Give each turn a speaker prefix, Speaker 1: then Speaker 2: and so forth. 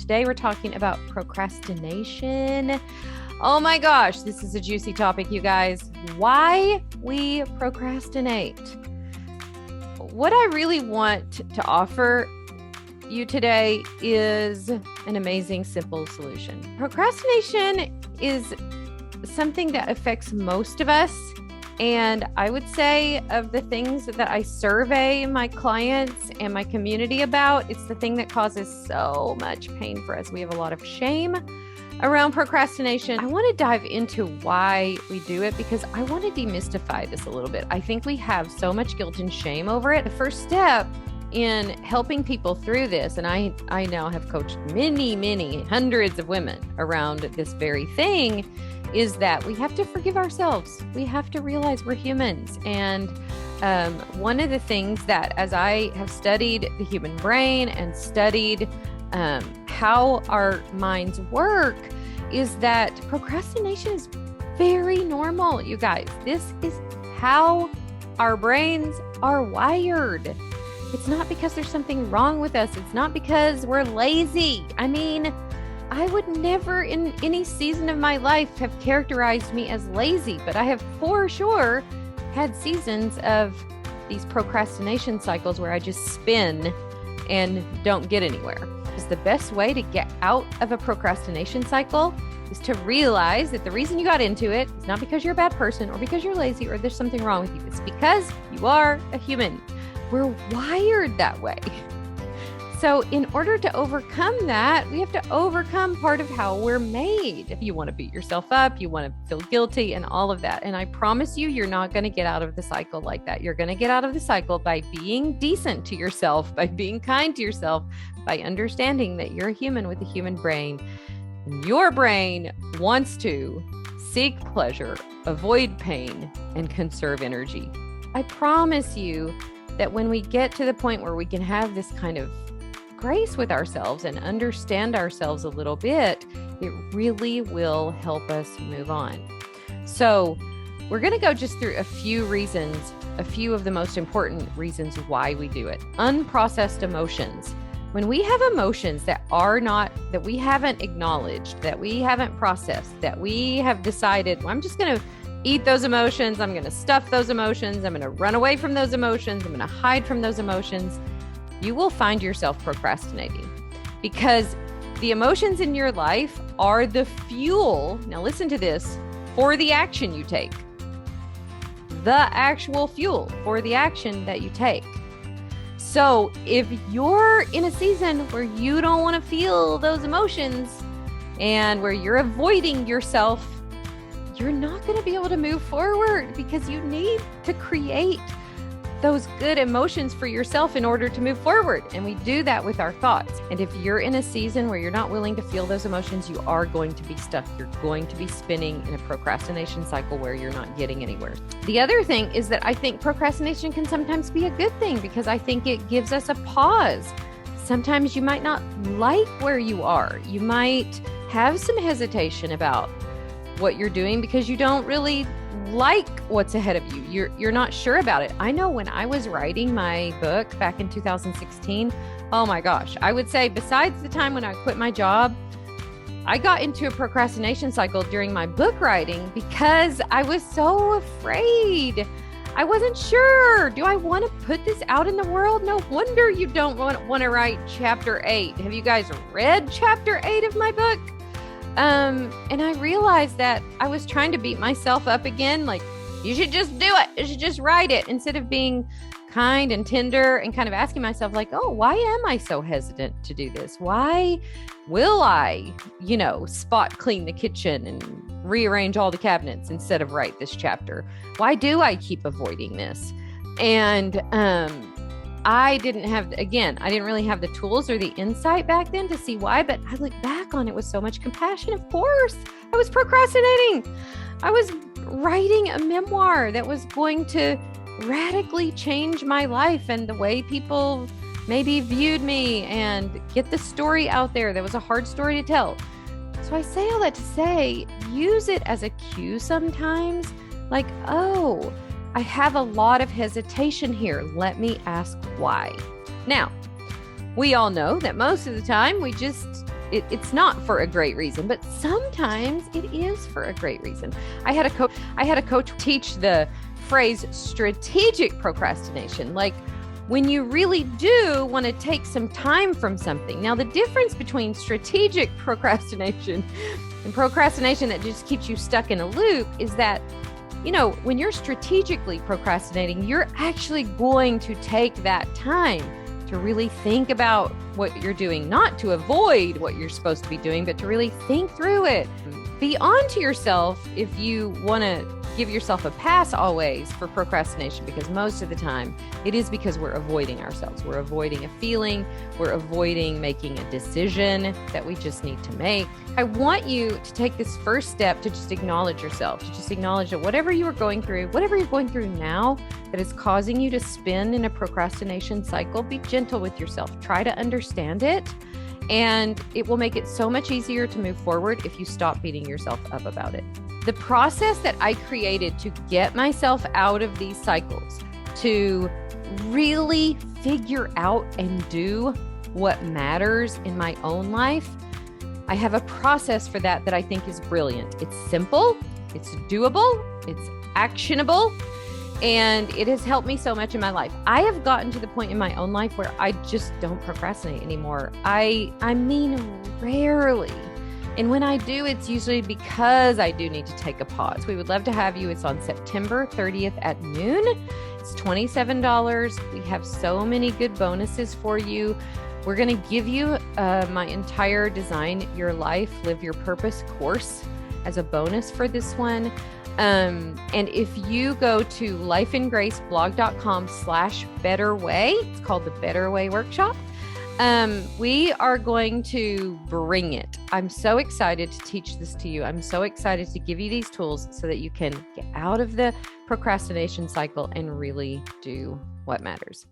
Speaker 1: Today we're talking about procrastination. Oh my gosh, this is a juicy topic, you guys. Why we procrastinate. What I really want to offer you today is an amazing, simple solution. Procrastination is something that affects most of us. And I would say of the things that I survey my clients and my community about, it's the thing that causes so much pain for us. We have a lot of shame around procrastination. I want to dive into why we do it because I want to demystify this a little bit. I think we have so much guilt and shame over it. The first step in helping people through this, and I now have coached many, hundreds of women around this very thing, is that we have to forgive ourselves. We have to realize we're humans. And one of the things that, as I have studied the human brain and studied how our minds work, is that procrastination is very normal, you guys. This is how our brains are wired. It's not because there's something wrong with us. It's not because we're lazy. I mean, I would never in any season of my life have characterized me as lazy, but I have for sure had seasons of these procrastination cycles where I just spin and don't get anywhere. Because the best way to get out of a procrastination cycle is to realize that the reason you got into it is not because you're a bad person or because you're lazy or there's something wrong with you. It's because you are a human. We're wired that way. So in order to overcome that, we have to overcome part of how we're made. You want to beat yourself up, you want to feel guilty and all of that. And I promise you, you're not going to get out of the cycle like that. You're going to get out of the cycle by being decent to yourself, by being kind to yourself, by understanding that you're a human with a human brain. And your brain wants to seek pleasure, avoid pain, and conserve energy. I promise you that when we get to the point where we can have this kind of grace with ourselves and understand ourselves a little bit, it really will help us move on. So we're going to go just through a few reasons, a few of the most important reasons why we do it. Unprocessed emotions. When we have emotions that we haven't acknowledged, that we haven't processed, that we have decided, well, I'm just going to eat those emotions. I'm going to stuff those emotions. I'm going to run away from those emotions. I'm going to hide from those emotions. You will find yourself procrastinating because the emotions in your life are the fuel. Now listen to this, for the action you take. The actual fuel for the action that you take. So if you're in a season where you don't want to feel those emotions and where you're avoiding yourself, you're not going to be able to move forward because you need to create those good emotions for yourself in order to move forward. And we do that with our thoughts. And if you're in a season where you're not willing to feel those emotions, you are going to be stuck. You're going to be spinning in a procrastination cycle where you're not getting anywhere. The other thing is that I think procrastination can sometimes be a good thing because I think it gives us a pause. Sometimes you might not like where you are. You might have some hesitation about what you're doing because you don't really like what's ahead of you. You're not sure about it. I know when I was writing my book back in 2016, oh my gosh, I would say besides the time when I quit my job, I got into a procrastination cycle during my book writing because I was so afraid. I wasn't sure. Do I want to put this out in the world? No wonder you don't want to write chapter 8. Have you guys read chapter 8 of my book? And I realized that I was trying to beat myself up again. Like, you should just do it. You should just write it, instead of being kind and tender and kind of asking myself like, oh, why am I so hesitant to do this? Why will I, spot clean the kitchen and rearrange all the cabinets instead of write this chapter? Why do I keep avoiding this? And, I didn't really have the tools or the insight back then to see why, but I look back on it with so much compassion. Of course, I was procrastinating. I was writing a memoir that was going to radically change my life and the way people maybe viewed me and get the story out there. That was a hard story to tell. So I say all that to say, use it as a cue sometimes, like, oh, I have a lot of hesitation here. Let me ask why. Now, we all know that most of the time we just it's not for a great reason, but sometimes it is for a great reason. I had a coach teach the phrase strategic procrastination, like when you really do want to take some time from something. Now, the difference between strategic procrastination and procrastination that just keeps you stuck in a loop is that, when you're strategically procrastinating, you're actually going to take that time to really think about what you're doing, not to avoid what you're supposed to be doing, but to really think through it. Be on to yourself if you want to give yourself a pass always for procrastination, because most of the time it is because we're avoiding ourselves. We're avoiding a feeling. We're avoiding making a decision that we just need to make. I want you to take this first step to just acknowledge yourself, to just acknowledge that whatever you're going through now that is causing you to spin in a procrastination cycle, be gentle with yourself. Try to understand it. And it will make it so much easier to move forward if you stop beating yourself up about it. The process that I created to get myself out of these cycles, to really figure out and do what matters in my own life, I have a process for that I think is brilliant. It's simple, it's doable, it's actionable, and it has helped me so much in my life. I have gotten to the point in my own life where I just don't procrastinate anymore. I mean, rarely. And when I do, it's usually because I do need to take a pause. We would love to have you. It's on September 30th at noon. It's $27. We have so many good bonuses for you. We're going to give you my entire Design Your Life, Live Your Purpose course as a bonus for this one. And if you go to lifeandgraceblog.com/betterway, it's called the Better Way Workshop. We are going to bring it. I'm so excited to teach this to you. I'm so excited to give you these tools so that you can get out of the procrastination cycle and really do what matters.